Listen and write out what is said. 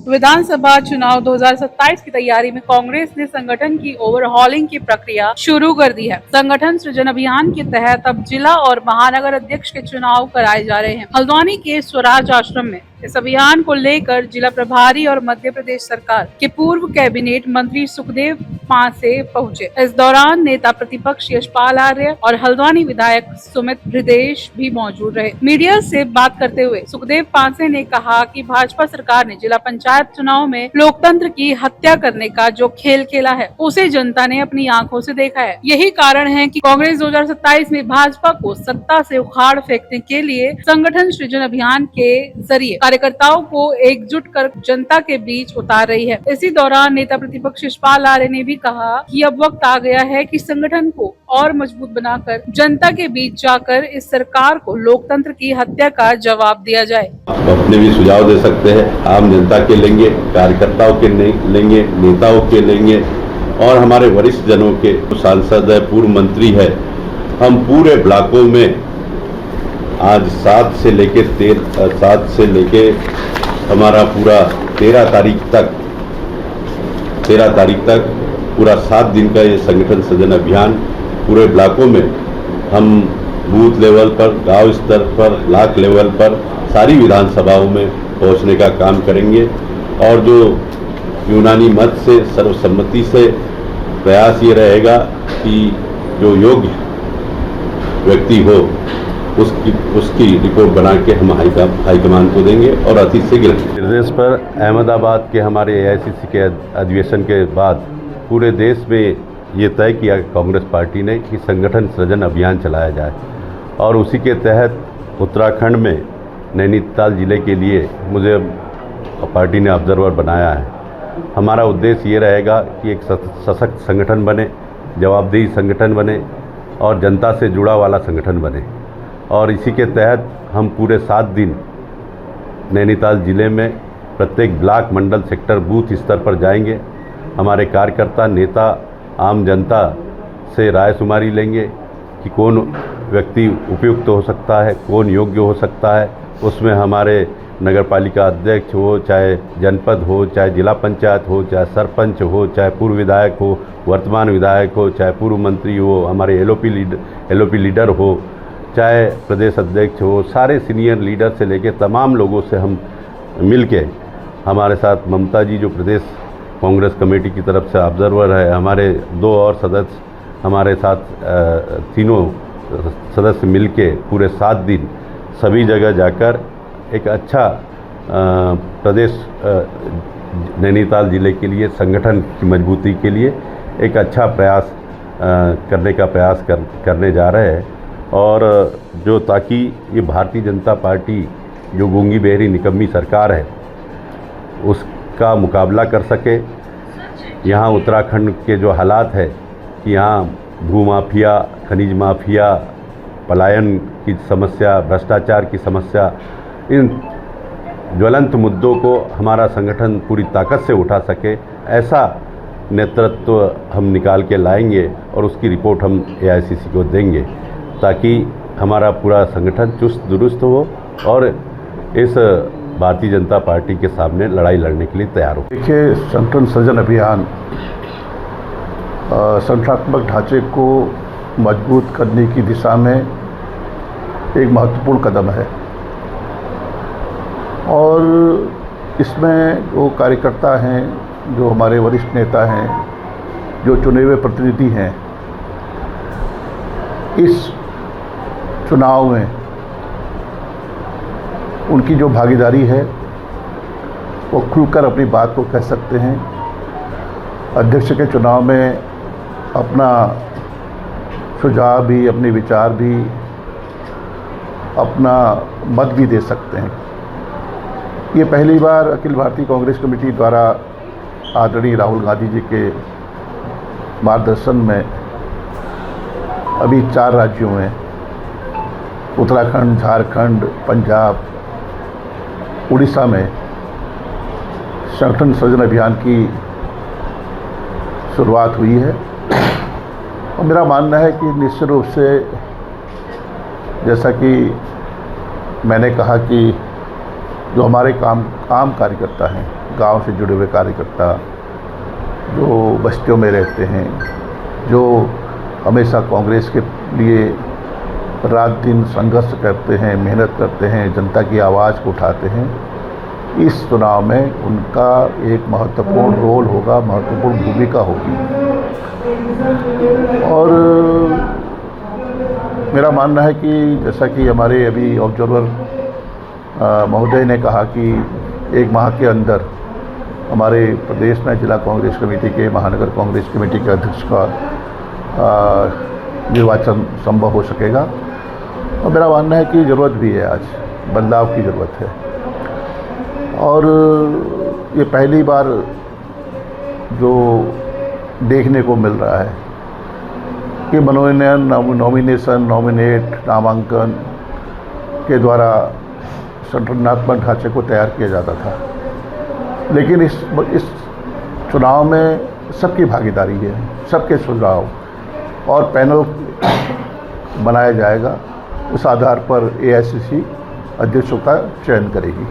विधानसभा चुनाव 2027 की तैयारी में कांग्रेस ने संगठन की ओवरहॉलिंग की प्रक्रिया शुरू कर दी है। संगठन सृजन अभियान के तहत अब जिला और महानगर अध्यक्ष के चुनाव कराए जा रहे हैं। हल्द्वानी के स्वराज आश्रम में इस अभियान को लेकर जिला प्रभारी और मध्य प्रदेश सरकार के पूर्व कैबिनेट मंत्री सुखदेव पांसे पहुंचे। इस दौरान नेता प्रतिपक्ष यशपाल आर्य और हल्द्वानी विधायक सुमित हृदयेश भी मौजूद रहे। मीडिया से बात करते हुए सुखदेव पांसे ने कहा कि भाजपा सरकार ने जिला पंचायत चुनाव में लोकतंत्र की हत्या करने का जो खेल खेला है उसे जनता ने अपनी आंखों से देखा है। यही कारण है कि कांग्रेस 2027 में भाजपा को सत्ता से उखाड़ फेंकने के लिए संगठन सृजन अभियान के जरिए कार्यकर्ताओं को एकजुट कर जनता के बीच उतार रही है। इसी दौरान नेता प्रतिपक्ष यशपाल आर्य ने भी कहा कि अब वक्त आ गया है कि संगठन को और मजबूत बनाकर जनता के बीच जाकर इस सरकार को लोकतंत्र की हत्या का जवाब दिया जाए। अपने भी सुझाव दे सकते हैं, आम जनता के लेंगे, कार्यकर्ताओं के लेंगे, नेताओं के लेंगे और हमारे वरिष्ठ जनों के, सांसद है, पूर्व मंत्री है। हम पूरे ब्लॉकों में आज 7 से लेके हमारा पूरा 13 तारीख तक पूरा 7 दिन का ये संगठन सृजन अभियान पूरे ब्लॉकों में हम बूथ लेवल पर, गांव स्तर पर, ब्लॉक लेवल पर सारी विधानसभाओं में पहुंचने का काम करेंगे। और जो यूनानी मत से, सर्वसम्मति से प्रयास ये रहेगा कि जो योग्य व्यक्ति हो उसकी रिपोर्ट बना के हम हाईकमान को देंगे और अति शीघ्र निर्देश पर अहमदाबाद के हमारे AICC के अधिवेशन के बाद पूरे देश में ये तय किया कांग्रेस पार्टी ने कि संगठन सृजन अभियान चलाया जाए और उसी के तहत उत्तराखंड में नैनीताल जिले के लिए मुझे पार्टी ने ऑब्जर्वर बनाया है। हमारा उद्देश्य ये रहेगा कि एक सशक्त संगठन बने, जवाबदेही संगठन बने और जनता से जुड़ा वाला संगठन बने। और इसी के तहत हम पूरे 7 दिन नैनीताल जिले में प्रत्येक ब्लॉक, मंडल, सेक्टर, बूथ स्तर पर जाएंगे। हमारे कार्यकर्ता, नेता, आम जनता से रायशुमारी लेंगे कि कौन व्यक्ति उपयुक्त हो सकता है, कौन योग्य हो सकता है। उसमें हमारे नगरपालिका अध्यक्ष हो, चाहे जनपद हो, चाहे जिला पंचायत हो, चाहे सरपंच हो, चाहे पूर्व विधायक हो, वर्तमान विधायक हो, चाहे पूर्व मंत्री हो, हमारे LOP लीडर हो, चाहे प्रदेश अध्यक्ष हो, सारे सीनियर लीडर से लेके तमाम लोगों से हम मिलके, हमारे साथ ममता जी जो प्रदेश कांग्रेस कमेटी की तरफ से ऑब्जर्वर है, हमारे 2 और सदस्य हमारे साथ तीनों सदस्य मिलके पूरे 7 दिन सभी जगह जाकर एक अच्छा प्रदेश नैनीताल जिले के लिए संगठन की मजबूती के लिए एक अच्छा प्रयास करने का प्रयास करने जा रहे हैं। और जो ताकि ये भारतीय जनता पार्टी जो गूंगी बहरी निकम्मी सरकार है उसका मुकाबला कर सके। यहाँ उत्तराखंड के जो हालात है कि यहाँ भूमाफिया, खनिज माफिया, पलायन की समस्या, भ्रष्टाचार की समस्या, इन ज्वलंत मुद्दों को हमारा संगठन पूरी ताकत से उठा सके, ऐसा नेतृत्व हम निकाल के लाएंगे और उसकी रिपोर्ट हम AICC को देंगे ताकि हमारा पूरा संगठन चुस्त दुरुस्त हो और इस भारतीय जनता पार्टी के सामने लड़ाई लड़ने के लिए तैयार हो। देखिए, संगठन सृजन अभियान संगठनात्मक ढांचे को मजबूत करने की दिशा में एक महत्वपूर्ण कदम है और इसमें जो कार्यकर्ता हैं, जो हमारे वरिष्ठ नेता हैं, जो चुने हुए प्रतिनिधि हैं, इस चुनाव में उनकी जो भागीदारी है वो खुलकर अपनी बात को कह सकते हैं। अध्यक्ष के चुनाव में अपना सुझाव भी, अपने विचार भी, अपना मत भी दे सकते हैं। ये पहली बार अखिल भारतीय कांग्रेस कमेटी द्वारा आदरणीय राहुल गांधी जी के मार्गदर्शन में अभी 4 राज्यों में, उत्तराखंड, झारखंड, पंजाब, उड़ीसा में संगठन सृजन अभियान की शुरुआत हुई है। और मेरा मानना है कि निश्चित रूप से, जैसा कि मैंने कहा कि जो हमारे आम कार्यकर्ता हैं, गांव से जुड़े हुए कार्यकर्ता जो बस्तियों में रहते हैं, जो हमेशा कांग्रेस के लिए रात दिन संघर्ष करते हैं, मेहनत करते हैं, जनता की आवाज़ को उठाते हैं, इस चुनाव में उनका एक महत्वपूर्ण रोल होगा, महत्वपूर्ण भूमिका होगी। और मेरा मानना है कि जैसा कि हमारे अभी ऑब्जर्वर महोदय ने कहा कि एक माह के अंदर हमारे प्रदेश में जिला कांग्रेस कमेटी के, महानगर कांग्रेस कमेटी के अध्यक्ष का निर्वाचन संभव हो सकेगा। और मेरा मानना है कि ज़रूरत भी है, आज बदलाव की ज़रूरत है। और ये पहली बार जो देखने को मिल रहा है कि नॉमिनेट नामांकन के द्वारा संगठनात्मक ढांचे को तैयार किया जाता था, लेकिन इस चुनाव में सबकी भागीदारी है, सबके सुझाव और पैनल बनाया जाएगा। उस आधार पर AICC अध्यक्षों का चयन करेगी।